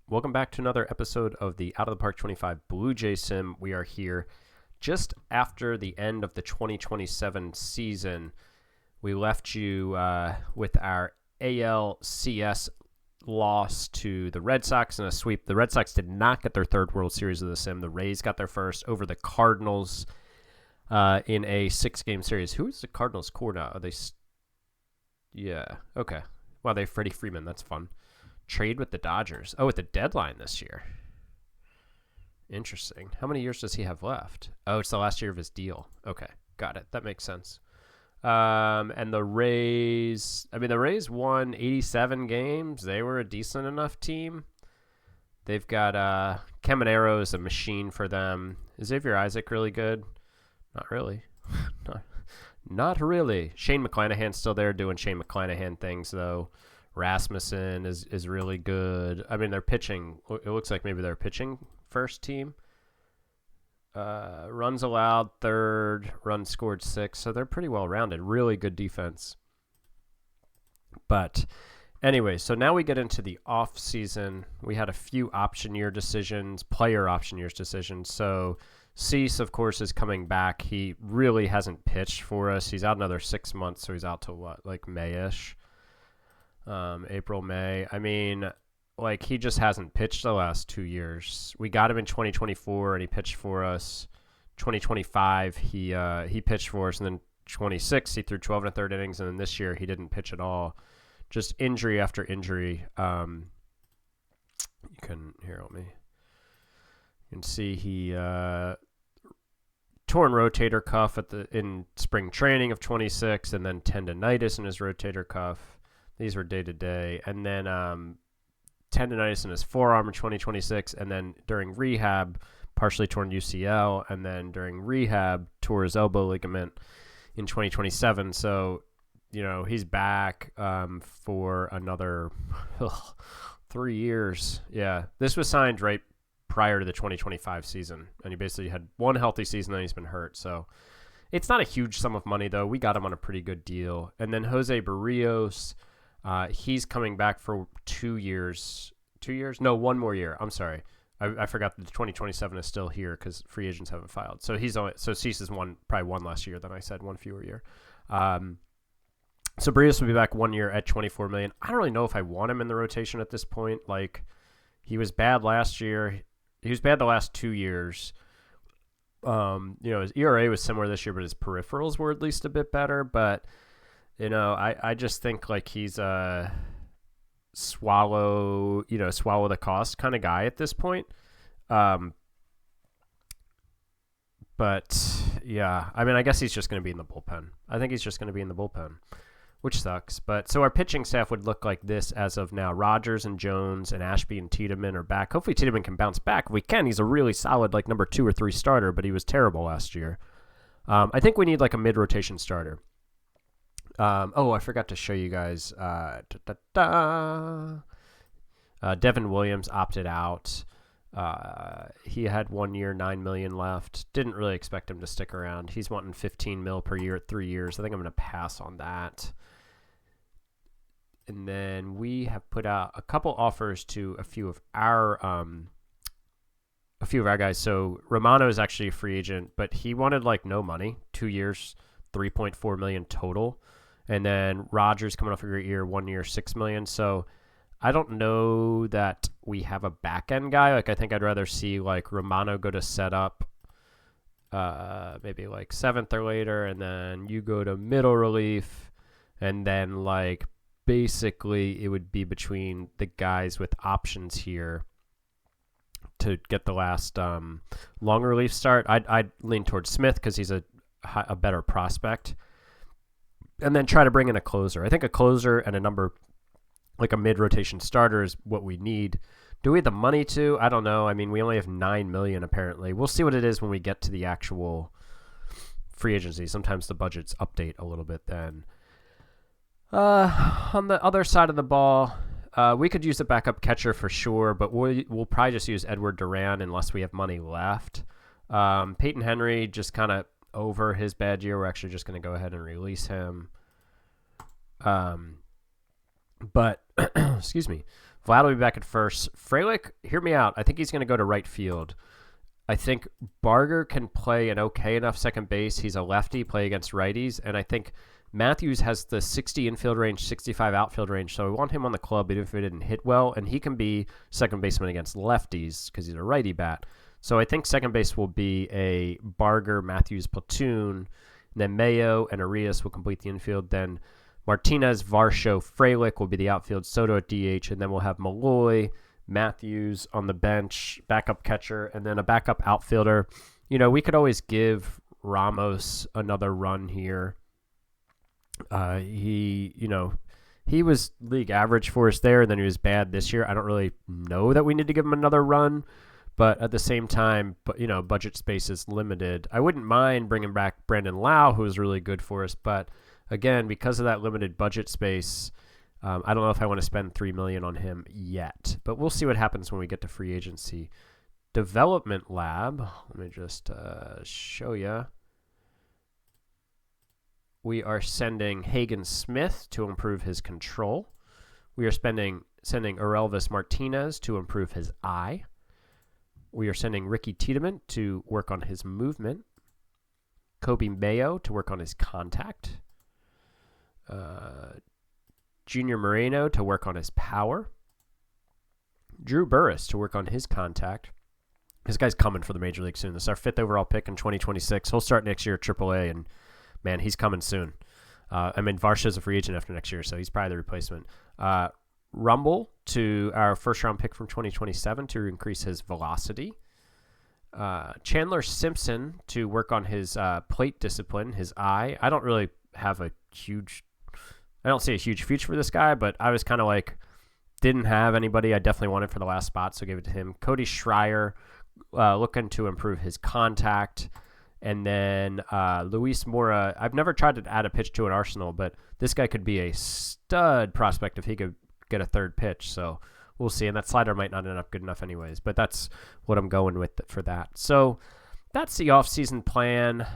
Welcome back to another episode of the Out of the Park 25 Blue Jay Sim. We are here just after the end of the 2027 season. We left you with our ALCS loss to the Red Sox in a sweep. The Red Sox did not get their third World Series of the Sim. The Rays got their first over the Cardinals in a 6-game series. Who is the Cardinals' core now? Are they? Yeah. Okay. Wow, they have Freddie Freeman. That's fun. Trade with the Dodgers. Oh, at the deadline this year. Interesting. How many years does he have left? Oh, it's the last year of his deal. Okay, got it. That makes sense. And the Rays, the Rays won 87 games. They were a decent enough team. They've got Caminero is a machine for them. Is Xavier Isaac really good? Not really. Not really. Shane McClanahan's still there doing Shane McClanahan things, though. Rasmussen is really good. They're pitching. It looks like maybe they're pitching first team. Runs allowed, third. Runs scored, 6. So they're pretty well-rounded. Really good defense. But anyway, so now we get into the off-season. We had a few player option years decisions. So Cease, of course, is coming back. He really hasn't pitched for us. He's out another 6 months, so he's out to what, like May-ish? April, May. He just hasn't pitched the last 2 years. We got him in 2024, and he pitched for us. 2025, he pitched for us, and then 26, he threw 12 and a third innings, and then this year he didn't pitch at all. Just injury after injury. You can see he torn rotator cuff in spring training of 26, and then tendonitis in his rotator cuff. These were day-to-day. And then tendonitis in his forearm in 2026. And then during rehab, partially torn UCL. And then during rehab, tore his elbow ligament in 2027. So, he's back for another 3 years. Yeah, this was signed right prior to the 2025 season. And he basically had one healthy season, then he's been hurt. So it's not a huge sum of money, though. We got him on a pretty good deal. And then Jose Barrios... he's coming back for 2 years. 2 years? No, 1 more year. I'm sorry. I forgot that the 2027 is still here because free agents haven't filed. So Cease is probably one less year than I said, 1 fewer year. So Barrios will be back 1 year at $24 million. I don't really know if I want him in the rotation at this point. He was bad last year. He was bad the last 2 years. His ERA was similar this year, but his peripherals were at least a bit better. But I just think he's a swallow the cost kind of guy at this point. But yeah, I guess he's just going to be in the bullpen. I think he's just going to be in the bullpen, which sucks. But so our pitching staff would look like this as of now. Rogers and Jones and Ashby and Tiedemann are back. Hopefully Tiedemann can bounce back. If we can, he's a really solid number 2 or 3 starter, but he was terrible last year. I think we need a mid-rotation starter. I forgot to show you guys. Devin Williams opted out. He had 1 year, $9 million left. Didn't really expect him to stick around. He's wanting $15 million per year at 3 years. I think I'm going to pass on that. And then we have put out a couple offers to a few of our guys. So Romano is actually a free agent, but he wanted no money. 2 years, $3.4 million total. And then Rogers coming off a great year, 1 year, $6 million. So I don't know that we have a back end guy. I think I'd rather see Romano go to setup, maybe 7th or later, and then you go to middle relief, and then basically it would be between the guys with options here to get the last long relief start. I'd lean towards Smith because he's a better prospect. And then try to bring in a closer. I think a closer and a mid-rotation starter is what we need. Do we have the money to? I don't know. We only have $9 million apparently. We'll see what it is when we get to the actual free agency. Sometimes the budgets update a little bit then. On the other side of the ball, we could use a backup catcher for sure, but we'll probably just use Edward Duran unless we have money left. Peyton Henry just kind of over his bad year. We're actually just going to go ahead and release him. But excuse me, Vlad will be back at first. Frelick, hear me out. I think he's going to go to right field. I think Barger can play an okay enough second base. He's a lefty, play against righties. And I think Matthews has the 60 infield range, 65 outfield range. So we want him on the club, even if he didn't hit well. And he can be second baseman against lefties because he's a righty bat. So I think second base will be a Barger-Matthews platoon. And then Mayo and Arias will complete the infield. Then Martinez, Varsho, Frelick will be the outfield. Soto at DH. And then we'll have Malloy, Matthews on the bench, backup catcher, and then a backup outfielder. You know, we could always give Ramos another run here. He was league average for us there, and then he was bad this year. I don't really know that we need to give him another run, but at the same time, budget space is limited. I wouldn't mind bringing back Brandon Lau, who was really good for us, but again, because of that limited budget space, I don't know if I want to spend $3 million on him yet, but we'll see what happens when we get to free agency. Development lab. Let me just show you. We are sending Hagen Smith to improve his control. We are sending Orelvis Martinez to improve his eye. We are sending Ricky Tiedemann to work on his movement. Kobe Mayo to work on his contact. Junior Moreno to work on his power. Drew Burris to work on his contact. This guy's coming for the Major League soon. This is our 5th overall pick in 2026. He'll start next year at AAA, and, man, he's coming soon. Varsha's a free agent after next year, so he's probably the replacement. Rumble to our first-round pick from 2027 to increase his velocity. Chandler Simpson to work on his plate discipline, his eye. I don't really have I don't see a huge future for this guy, but I was kind of like, didn't have anybody I definitely wanted for the last spot, so gave it to him. Cody Schreier, looking to improve his contact. And then Luis Mora, I've never tried to add a pitch to an arsenal, but this guy could be a stud prospect if he could get a third pitch. So we'll see. And that slider might not end up good enough anyways, but that's what I'm going with for that. So that's the offseason plan.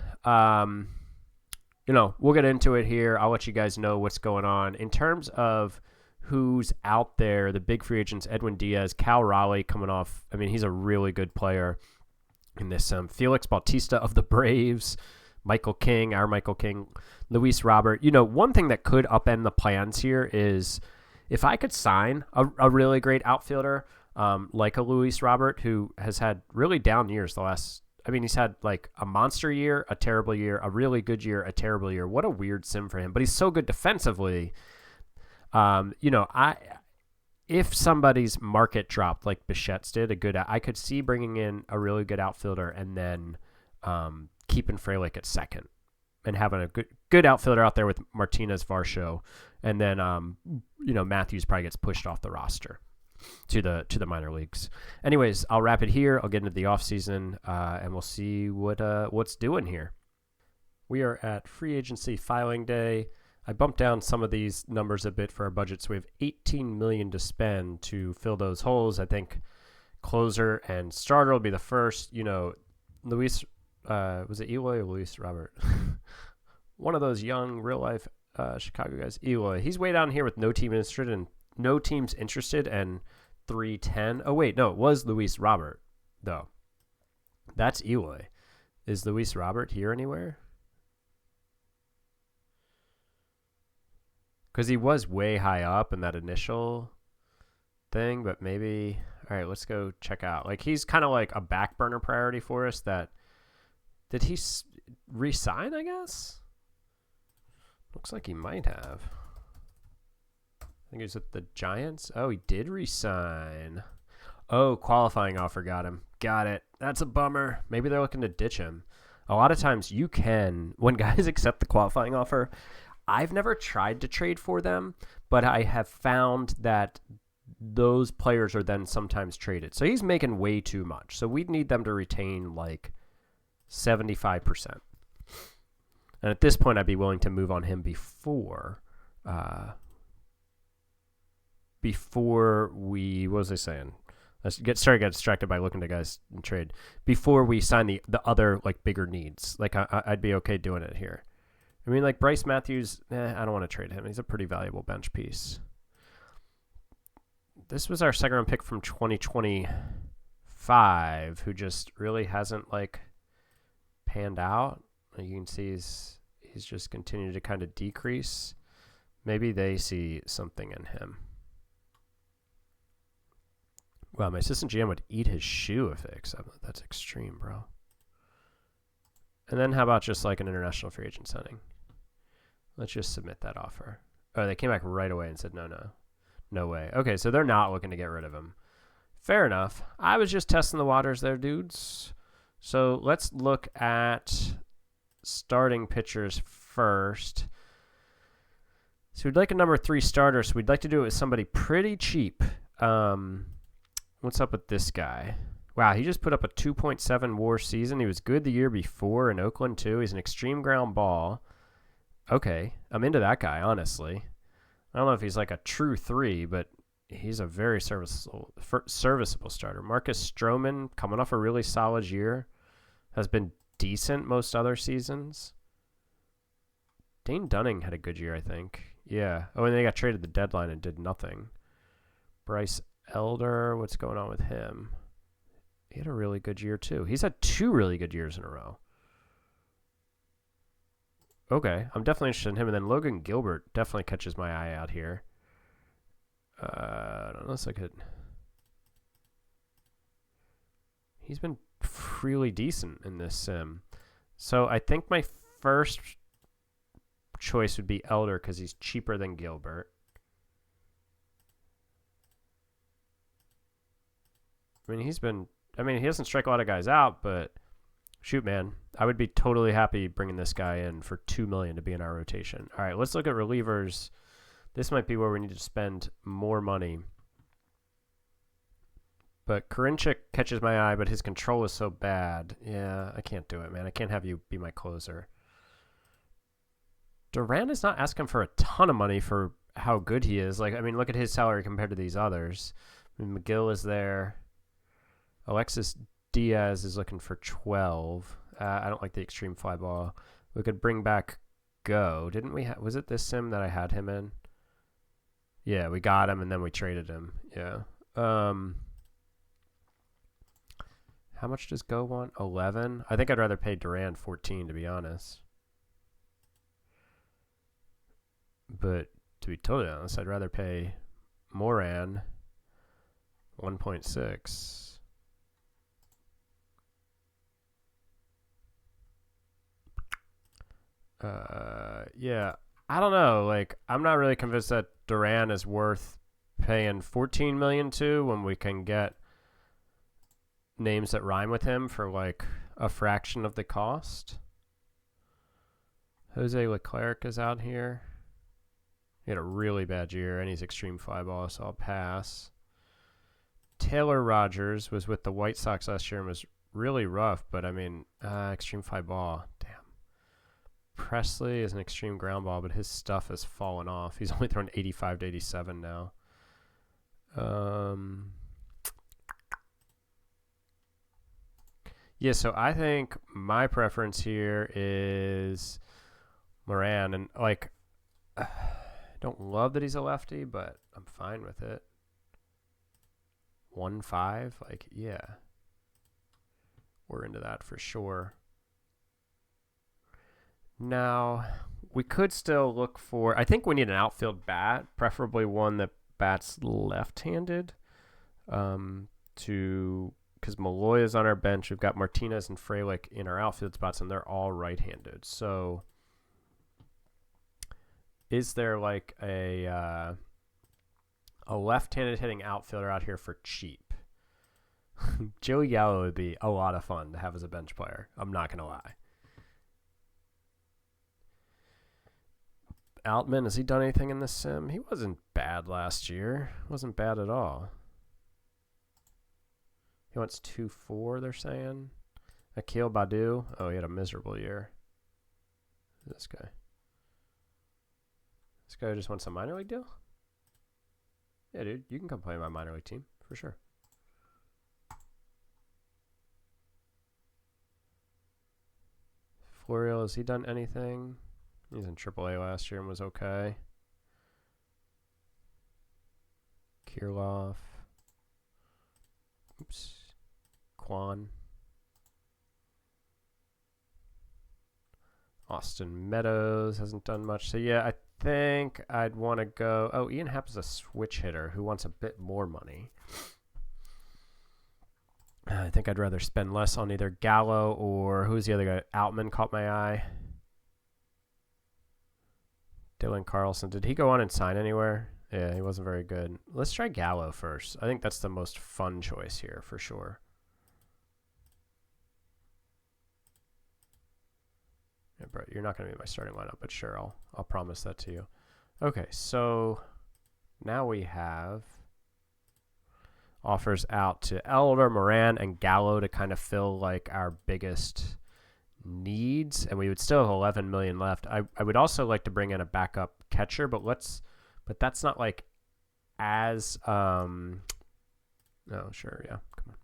We'll get into it here. I'll let you guys know what's going on. In terms of who's out there, the big free agents, Edwin Diaz, Cal Raleigh coming off. I mean, he's a really good player in this. Felix Bautista of the Braves, Michael King, Luis Robert. One thing that could upend the plans here is if I could sign a really great outfielder like a Luis Robert, who has had really down years he's had like a monster year, a terrible year, a really good year, a terrible year. What a weird sim for him. But he's so good defensively. If somebody's market dropped like Bichette's did, I could see bringing in a really good outfielder and then keeping Frelick at second and having a good outfielder out there with Martinez, Varsho, and then Matthews probably gets pushed off the roster to the minor leagues. Anyways, I'll wrap it here. I'll get into the offseason, and we'll see what's doing here. We are at free agency filing day. I bumped down some of these numbers a bit for our budget, so we have $18 million to spend to fill those holes. I think closer and starter will be the first. Luis, was it Eloy or Luis Robert? One of those young real-life Chicago guys. Eloy. He's way down here with no teams interested and 310. Oh, wait, no, it was Luis Robert, though. That's Eloy. Is Luis Robert here anywhere? Because he was way high up in that initial thing, but maybe... All right, let's go check out. Like, he's kind of like a back burner priority for us that... Did he re-sign, I guess? Looks like he might have. I think he was at the Giants. Oh, he did re-sign. Oh, qualifying offer got him. Got it. That's a bummer. Maybe they're looking to ditch him. A lot of times you can, when guys accept the qualifying offer, I've never tried to trade for them, but I have found that those players are then sometimes traded. So he's making way too much. So we'd need them to retain like 75%. And at this point, I'd be willing to move on him before we, what was I saying? Let's get distracted by looking to guys in trade. Before we sign the other like bigger needs, like I'd be okay doing it here. I mean, like Bryce Matthews, I don't want to trade him. He's a pretty valuable bench piece. this was our second round pick from 2025, who just really hasn't like panned out. You can see he's just continued to kind of decrease. Maybe they see something in him. Wow, my assistant GM would eat his shoe if they accept it. That's extreme, bro. And then how about just like an international free agent signing? Let's just submit that offer. Oh, they came back right away and said, no way. Okay, so they're not looking to get rid of him. Fair enough. I was just testing the waters there, dudes. So let's look at starting pitchers first. So we'd like a number 3 starter, so we'd like to do it with somebody pretty cheap. What's up with this guy? Wow, he just put up a 2.7 WAR season. He was good the year before in Oakland, too. He's an extreme ground ball. Okay, I'm into that guy, honestly. I don't know if he's like a true 3, but he's a very serviceable starter. Marcus Stroman, coming off a really solid year, has been decent most other seasons. Dane Dunning had a good year, I think. Yeah. Oh, and they got traded at the deadline and did nothing. Bryce Elder, what's going on with him? He had a really good year, too. He's had 2 really good years in a row. Okay, I'm definitely interested in him. And then Logan Gilbert definitely catches my eye out here. Unless I could... He's been really decent in this sim. So I think my first choice would be Elder because he's cheaper than Gilbert. I mean, he doesn't strike a lot of guys out, but shoot, man, I would be totally happy bringing this guy in for $2 million to be in our rotation. All right, let's look at relievers. This might be where we need to spend more money. But Karinchak catches my eye, but his control is so bad. Yeah, I can't do it, man. I can't have you be my closer. Duran is not asking for a ton of money for how good he is. Like, I mean, look at his salary compared to these others. I mean, McGill is there. Alexis Diaz is looking for 12. I don't like the extreme fly ball. We could bring back Go. Didn't we? Was it this sim that I had him in? Yeah, we got him and then we traded him. Yeah. How much does Go want? 11? I think I'd rather pay Duran 14, to be honest. But to be totally honest, I'd rather pay Moran 1.6. Yeah, I don't know. Like, I'm not really convinced that Duran is worth paying $14 million to when we can get names that rhyme with him for like a fraction of the cost. Jose Leclerc is out here. He had a really bad year, and he's extreme fly ball, so I'll pass. Taylor Rogers was with the White Sox last year and was really rough, but I mean, extreme fly ball. Damn. Presley is an extreme ground ball, but his stuff has fallen off. He's only thrown 85 to 87 now. Yeah, so I think my preference here is Moran, and like, I don't love that he's a lefty, but I'm fine with it. 1.5, like, yeah, we're into that for sure. Now, we could still look for, I think we need an outfield bat, preferably one that bats left-handed, because Malloy is on our bench. We've got Martinez and Frelick in our outfield spots, and they're all right-handed. So is there like a left-handed hitting outfielder out here for cheap? Joey Gallo would be a lot of fun to have as a bench player. I'm not going to lie. Altman, has he done anything in this sim? He wasn't bad last year. Wasn't bad at all. He wants 2.4, they're saying. Akil Badu. Oh, he had a miserable year. This guy. This guy just wants a minor league deal? Yeah, dude. You can come play my minor league team, for sure. Florial, has he done anything? He was in AAA last year and was okay. Kirilov. Oops. Kwan. Austin Meadows hasn't done much. So, yeah, I think I'd want to go. Oh, Ian Happ is a switch hitter who wants a bit more money. I think I'd rather spend less on either Gallo or who's the other guy? Outman caught my eye. Dylan Carlson. Did he go on and sign anywhere? Yeah, he wasn't very good. Let's try Gallo first. I think that's the most fun choice here for sure. Yeah, bro, you're not going to be my starting lineup, but sure, I'll promise that to you. Okay, so now we have offers out to Elder, Moran, and Gallo to kind of fill like our biggest needs, and we would still have 11 million left. I would also like to bring in a backup catcher, but that's not like as no, sure, yeah, come on,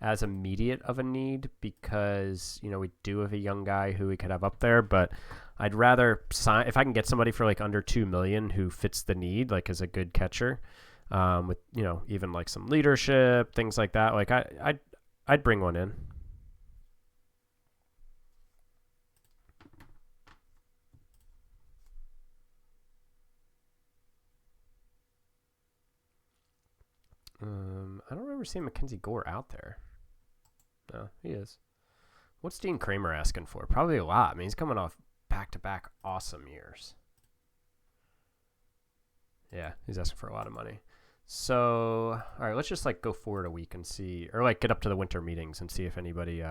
as immediate of a need, because we do have a young guy who we could have up there, but I'd rather sign if I can get somebody for like under 2 million who fits the need, like as a good catcher, with even like some leadership, things like that. Like I'd bring one in. I don't remember seeing Mackenzie Gore out there. No, he is. What's Dean Kramer asking for? Probably a lot. I mean, he's coming off back-to-back awesome years. Yeah, he's asking for a lot of money. So, all right, let's just like go forward a week and see, or like get up to the winter meetings and see if anybody.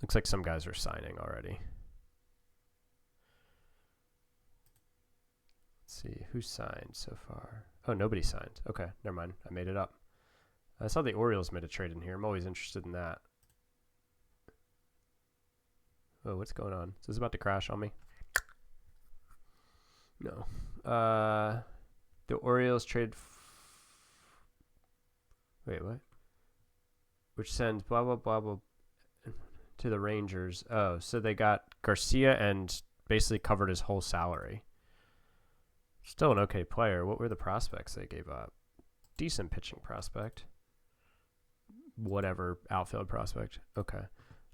Looks like some guys are signing already. Let's see who signed so far. Oh, nobody signed. Okay, never mind. I made it up. I saw the Orioles made a trade in here. I'm always interested in that. Oh, what's going on? Is this about to crash on me? No. The Orioles trade. Wait, what? Which sends blah, blah, blah, blah to the Rangers. Oh, so they got Garcia and basically covered his whole salary. Still an okay player. What were the prospects they gave up? Decent pitching prospect. Whatever, outfield prospect. Okay.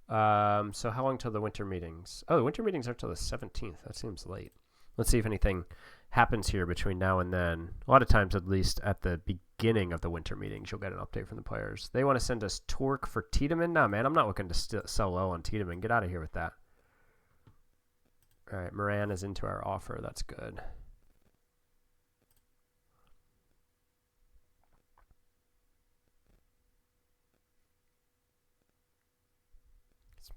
So how long till the winter meetings? Oh, the winter meetings are till the 17th. That seems late. Let's see if anything happens here between now and then. A lot of times, at least at the beginning of the winter meetings, you'll get an update from the players. They want to send us Torque for Tiedemann? Nah, man, I'm not looking to sell low on Tiedemann. Get out of here with that. All right, Moran is into our offer. That's good.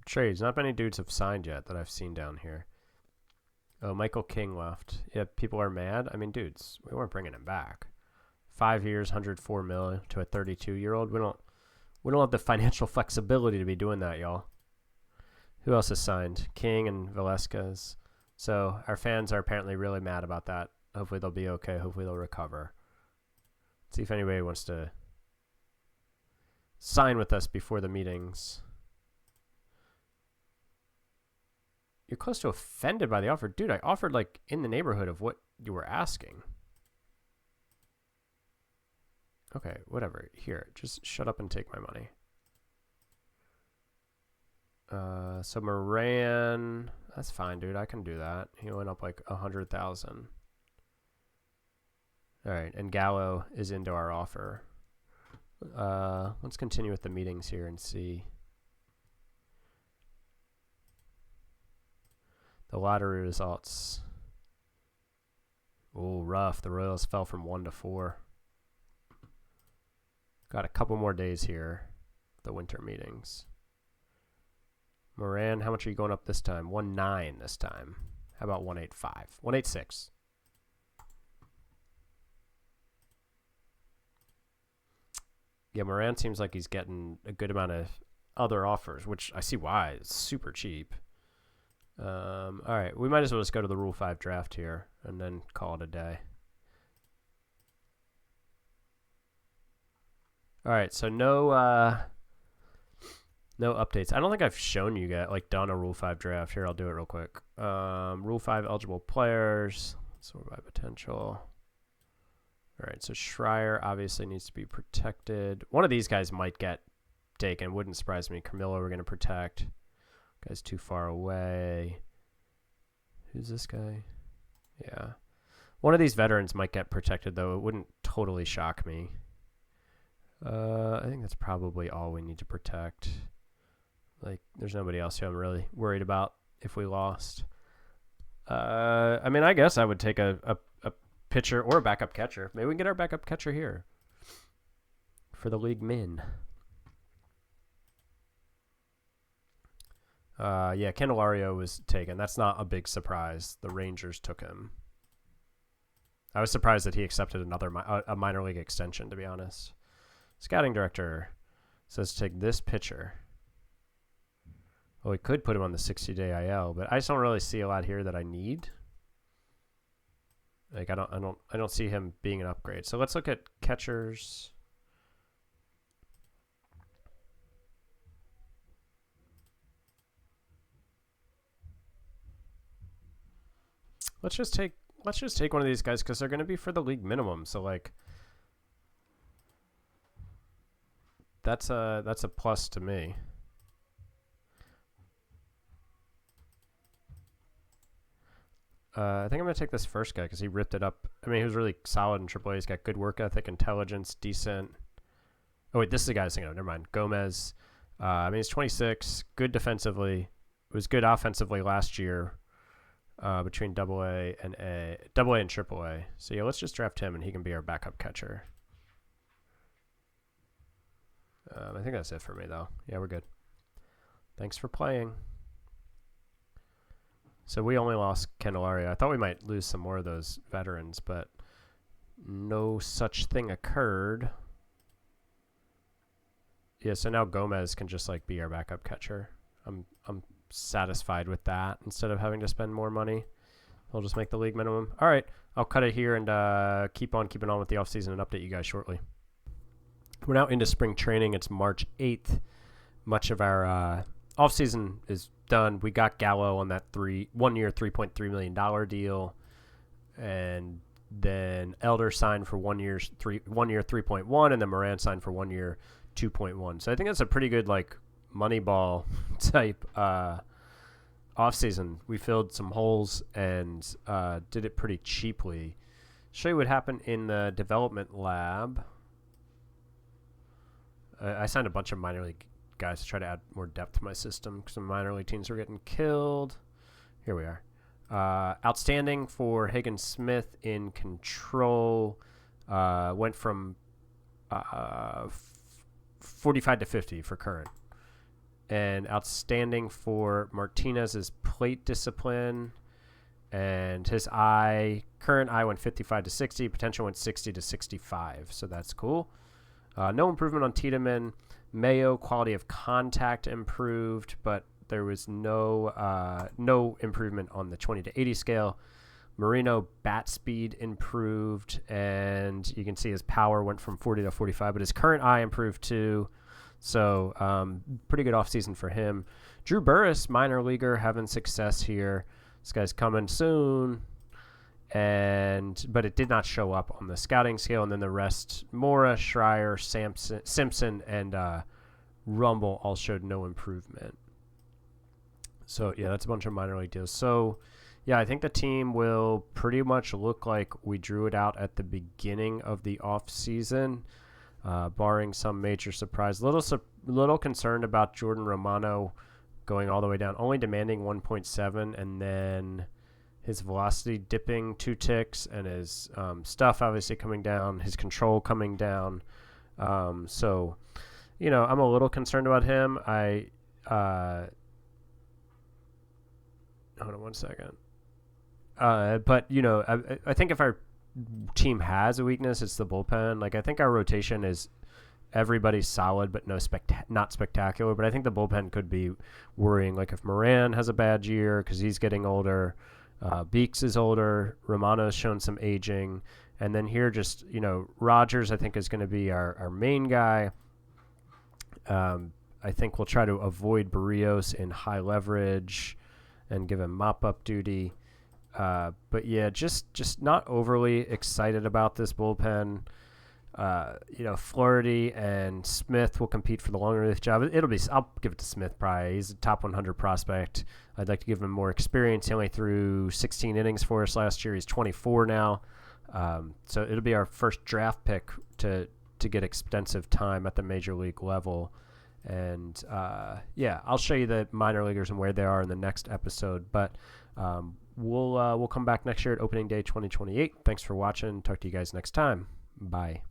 Trades. Not many dudes have signed yet that I've seen down here. Oh, Michael King left. Yeah, people are mad. I mean, dudes, we weren't bringing him back. 5 years, 104 million to a 32-year-old. We don't have the financial flexibility to be doing that, y'all. Who else has signed? King and Velasquez. So our fans are apparently really mad about that. Hopefully they'll be okay. Hopefully they'll recover. Let's see if anybody wants to sign with us before the meetings. You're close to offended by the offer. Dude, I offered like in the neighborhood of what you were asking. Okay, whatever. Here, just shut up and take my money. So Moran, that's fine, dude. I can do that. He went up like 100,000. All right, and Gallo is into our offer. Let's continue with the meetings here and see. The lottery results. Oh, rough. The Royals fell from 1 to 4. Got a couple more days here. The winter meetings. Moran, how much are you going up this time? 1.9 this time. How about 1.85? 1.86. Yeah, Moran seems like he's getting a good amount of other offers, which I see why. It's super cheap. All right, we might as well just go to the Rule 5 draft here and then call it a day. All right, so no updates. I don't think I've shown you guys, like, done a Rule 5 draft. Here, I'll do it real quick. Rule 5 eligible players. Sort by potential. All right, so Schreier obviously needs to be protected. One of these guys might get taken. Wouldn't surprise me. Carmillo we're going to protect. Guy's too far away. Who's this guy? Yeah. One of these veterans might get protected, though. It wouldn't totally shock me. I think that's probably all we need to protect. Like, there's nobody else who I'm really worried about if we lost. I mean, I guess I would take a pitcher or a backup catcher. Maybe we can get our backup catcher here for the league min. Yeah, Candelario was taken. That's not a big surprise. The Rangers took him. I was surprised that he accepted a minor league extension, to be honest. Scouting director says to take this pitcher. Well, we could put him on the 60-day IL, but I just don't really see a lot here that I need. Like I don't see him being an upgrade. So let's look at catchers. Let's just take one of these guys because they're going to be for the league minimum. So like that's a plus to me. I think I'm going to take this first guy because he ripped it up. I mean, he was really solid in AAA. He's got good work ethic, intelligence, decent. Oh, wait, this is the guy I was thinking of. Never mind. Gomez. I mean, he's 26, good defensively. Was good offensively last year between AA and AAA. So, yeah, let's just draft him, and he can be our backup catcher. I think that's it for me, though. Yeah, we're good. Thanks for playing. So we only lost Candelario. I thought we might lose some more of those veterans, but no such thing occurred. Yeah, so now Gomez can just like be our backup catcher. I'm satisfied with that instead of having to spend more money. I'll just make the league minimum. All right, I'll cut it here and keep on keeping on with the offseason and update you guys shortly. We're now into spring training. It's March 8th. Much of our offseason is done. We got Gallo on that 1 year, $3.3 million deal. And then Elder signed for 1 year, 3.1, and then Moran signed for 1 year, 2.1. So I think that's a pretty good like Moneyball type offseason. We filled some holes and did it pretty cheaply. Show you what happened in the development lab. I signed a bunch of minor league guys to try to add more depth to my system because some minor league teams were getting killed. Here we are. Outstanding for Higgins Smith in control. Went from 45 to 50 for current. And outstanding for Martinez's plate discipline. And his current eye went 55 to 60. Potential went 60 to 65. So that's cool. No improvement on Tiedemann. Mayo quality of contact improved, but there was no improvement on the 20 to 80 scale. Marino bat speed improved, and you can see his power went from 40 to 45, but his current eye improved too. So pretty good offseason for him. Drew Burris, minor leaguer, having success here. This guy's coming soon. But it did not show up on the scouting scale. And then the rest, Mora, Schreier, Simpson, and Rumble all showed no improvement. So, yeah, that's a bunch of minor league deals. So, yeah, I think the team will pretty much look like we drew it out at the beginning of the offseason, barring some major surprise. Little concerned about Jordan Romano going all the way down, only demanding 1.7, and then his velocity dipping 2 ticks, and his stuff obviously coming down, his control coming down. So, you know, I'm a little concerned about him. Hold on one second. But, you know, I think if our team has a weakness, it's the bullpen. Like, I think our rotation is everybody's solid, but not spectacular. But I think the bullpen could be worrying. Like, if Moran has a bad year because he's getting older, Beeks is older. Romano's shown some aging. And then here just, you know, Rogers I think is going to be our main guy. I think we'll try to avoid Barrios in high leverage and give him mop-up duty. But yeah, just not overly excited about this bullpen. Flaherty and Smith will compete for the long relief job. I'll give it to Smith probably. He's a top 100 prospect. I'd like to give him more experience. He only threw 16 innings for us last year. He's 24 now. So it'll be our first draft pick to get extensive time at the major league level. And I'll show you the minor leaguers and where they are in the next episode. But we'll come back next year at opening day 2028. Thanks for watching. Talk to you guys next time. Bye.